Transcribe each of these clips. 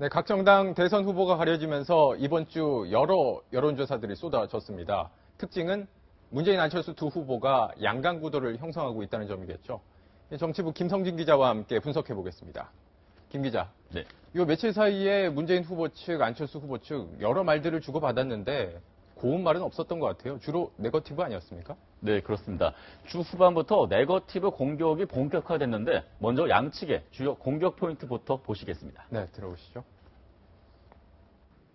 네, 각 정당 대선 후보가 가려지면서 이번 주 여러 여론조사들이 쏟아졌습니다. 특징은 문재인, 안철수 두 후보가 양강 구도를 형성하고 있다는 점이겠죠. 정치부 김성진 기자와 함께 분석해 보겠습니다. 김 기자, 네. 요 며칠 사이에 문재인 후보 측, 안철수 후보 측 여러 말들을 주고받았는데 고운 말은 없었던 것 같아요. 주로 네거티브 아니었습니까? 네, 그렇습니다. 주 후반부터 네거티브 공격이 본격화됐는데 먼저 양측의 주요 공격 포인트부터 보시겠습니다. 네, 들어오시죠.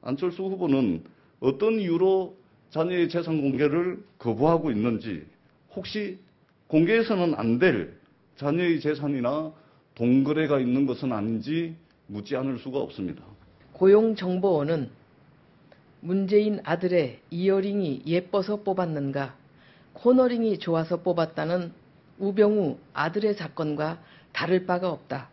안철수 후보는 어떤 이유로 자녀의 재산 공개를 거부하고 있는지, 혹시 공개해서는 안 될 자녀의 재산이나 동거래가 있는 것은 아닌지 묻지 않을 수가 없습니다. 고용정보원은 문재인 아들의 이어링이 예뻐서 뽑았는가, 코너링이 좋아서 뽑았다는 우병우 아들의 사건과 다를 바가 없다.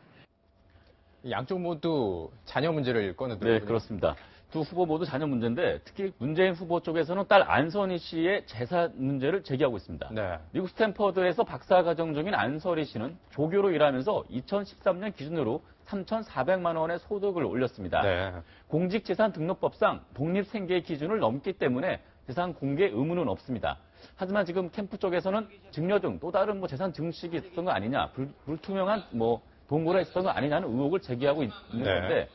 양쪽 모두 자녀 문제를 꺼내들었군요. 네, 그렇습니다. 두 후보 모두 자녀 문제인데 특히 문재인 후보 쪽에서는 딸 안선희 씨의 재산 문제를 제기하고 있습니다. 네. 미국 스탠퍼드에서 박사과정 중인 안선희 씨는 조교로 일하면서 2013년 기준으로 3,400만 원의 소득을 올렸습니다. 네. 공직재산등록법상 독립생계 기준을 넘기 때문에 재산 공개 의무는 없습니다. 하지만 지금 캠프 쪽에서는 증여 등 또 다른 재산 증식이 있었던 거 아니냐, 불투명한 동거래가 있었던 거 아니냐는 의혹을 제기하고 있는 건데,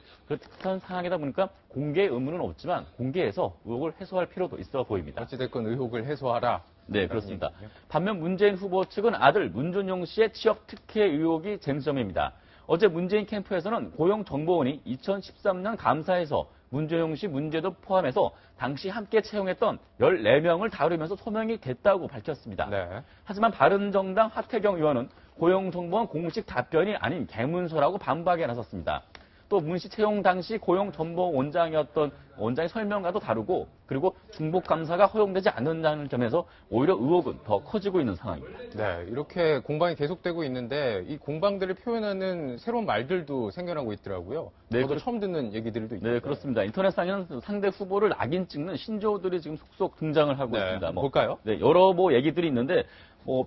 그런 상황이다 보니까 공개 의무는 없지만 공개해서 의혹을 해소할 필요도 있어 보입니다. 어찌됐건 의혹을 해소하라. 네, 그렇습니다. 반면 문재인 후보 측은 아들 문준용 씨의 취업 특혜 의혹이 쟁점입니다. 어제 문재인 캠프에서는 고용정보원이 2013년 감사에서 문준용 씨 문제도 포함해서 당시 함께 채용했던 14명을 다루면서 소명이 됐다고 밝혔습니다. 네. 하지만 바른정당 하태경 의원은 고용정보원 공식 답변이 아닌 개문서라고 반박에 나섰습니다. 또 문 씨 채용 당시 고용정보원장이었던 원장의 설명과도 다르고, 그리고 중복감사가 허용되지 않는다는 점에서 오히려 의혹은 더 커지고 있는 상황입니다. 네, 이렇게 공방이 계속되고 있는데 이 공방들을 표현하는 새로운 말들도 생겨나고 있더라고요. 네, 저도 처음 듣는 얘기들도 있고. 네, 그렇습니다. 인터넷상에는 상대 후보를 낙인 찍는 신조어들이 지금 속속 등장을 하고 있습니다. 볼까요? 네, 여러 얘기들이 있는데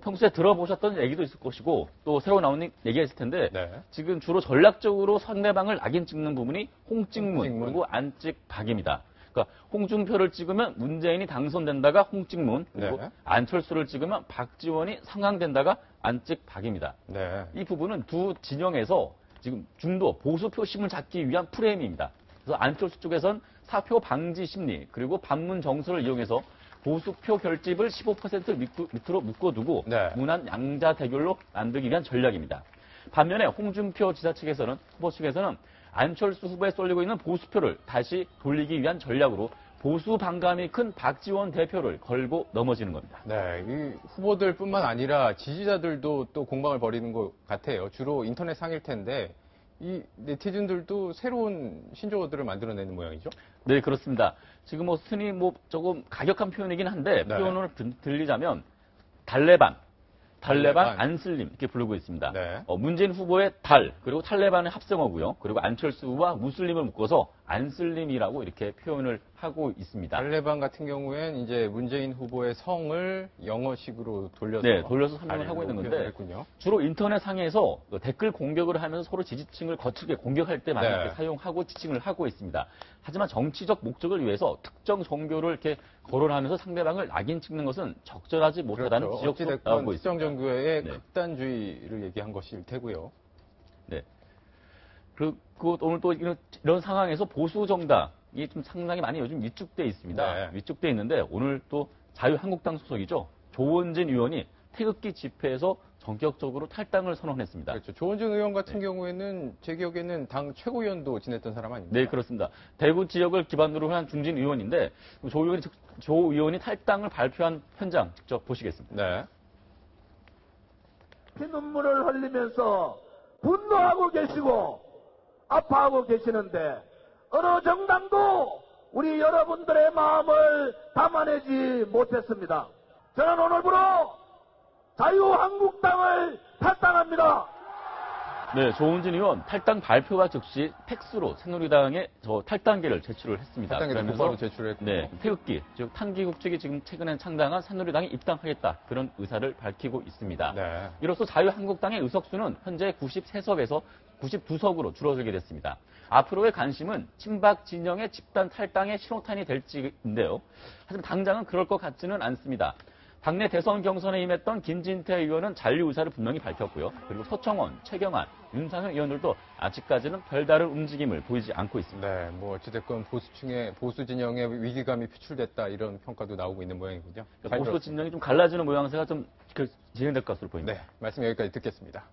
평소에 들어보셨던 얘기도 있을 것이고 또 새로 나오는 얘기가 있을 텐데, 네. 지금 주로 전략적으로 상대방을 낙인 찍는 부분이 홍찍문 그리고 안찍박입니다. 그러니까 홍준표를 찍으면 문재인이 당선된다가 홍찍문, 그리고 네. 안철수를 찍으면 박지원이 상황된다가 안찍박입니다. 네. 이 부분은 두 진영에서 지금 중도 보수 표심을 잡기 위한 프레임입니다. 그래서 안철수 쪽에선 사표 방지 심리, 그리고 반문 정서를 이용해서 보수표 결집을 15% 밑으로 묶어두고 네. 무난 양자 대결로 만들기 위한 전략입니다. 반면에 홍준표 지사 측에서는, 후보 측에서는 안철수 후보에 쏠리고 있는 보수표를 다시 돌리기 위한 전략으로 보수 반감이 큰 박지원 대표를 걸고 넘어지는 겁니다. 네, 이 후보들뿐만 아니라 지지자들도 또 공방을 벌이는 것 같아요. 주로 인터넷 상일 텐데 이 네티즌들도 새로운 신조어들을 만들어내는 모양이죠? 네, 그렇습니다. 지금 흔히 조금 가격한 표현이긴 한데, 네. 표현을 들리자면 달래반, 안슬림 이렇게 부르고 있습니다. 네. 문재인 후보의 달, 그리고 탈레반의 합성어고요. 그리고 안철수와 무슬림을 묶어서 안슬림이라고 이렇게 표현을 하고 있습니다. 달레반 같은 경우엔 이제 문재인 후보의 성을 영어식으로 돌려서 설명을 하고 있는 건데, 했군요. 주로 인터넷 상에서 댓글 공격을 하면서 서로 지지층을 거칠게 공격할 때 많이 이렇게 사용하고 지칭을 하고 있습니다. 하지만 정치적 목적을 위해서 특정 종교를 이렇게 거론하면서 상대방을 낙인 찍는 것은 적절하지 못하다는 지적도 나오고 있습니다. 특정 종교의 네. 극단주의를 얘기한 것일 테고요. 네. 그리고 오늘 또 이런 상황에서 보수 정당이 좀 상당히 많이 요즘 위축돼 있습니다. 네. 위축돼 있는데 오늘 또 자유한국당 소속이죠. 조원진 의원이 태극기 집회에서 전격적으로 탈당을 선언했습니다. 그렇죠. 조원진 의원 같은 경우에는 제 기억에는 당 최고위원도 지냈던 사람 아닙니까? 네, 그렇습니다. 대구 지역을 기반으로 한 중진 의원인데 조 의원이 탈당을 발표한 현장 직접 보시겠습니다. 네. 피눈물을 흘리면서 분노하고 계시고 아파하고 계시는데 어느 정당도 우리 여러분들의 마음을 담아내지 못했습니다. 저는 오늘부로 자유한국당을 탈당합니다. 네, 조원진 의원 탈당 발표가 즉시 팩스로 새누리당에 탈당계를 제출을 했습니다. 탈당계를 곧바로 제출했고, 네, 태극기, 즉 탄기국 측이 지금 최근에 창당한 새누리당에 입당하겠다, 그런 의사를 밝히고 있습니다. 네. 이로써 자유한국당의 의석수는 현재 93석에서 92석으로 줄어들게 됐습니다. 앞으로의 관심은 친박 진영의 집단 탈당의 신호탄이 될지인데요. 하지만 당장은 그럴 것 같지는 않습니다. 당내 대선 경선에 임했던 김진태 의원은 잔류 의사를 분명히 밝혔고요. 그리고 서청원, 최경환, 윤상현 의원들도 아직까지는 별다른 움직임을 보이지 않고 있습니다. 네, 뭐 어찌됐건 보수 진영의 위기감이 표출됐다 이런 평가도 나오고 있는 모양이군요. 잘 보수 들었습니다. 진영이 좀 갈라지는 모양새가 좀 진행될 것으로 보입니다. 네, 말씀 여기까지 듣겠습니다.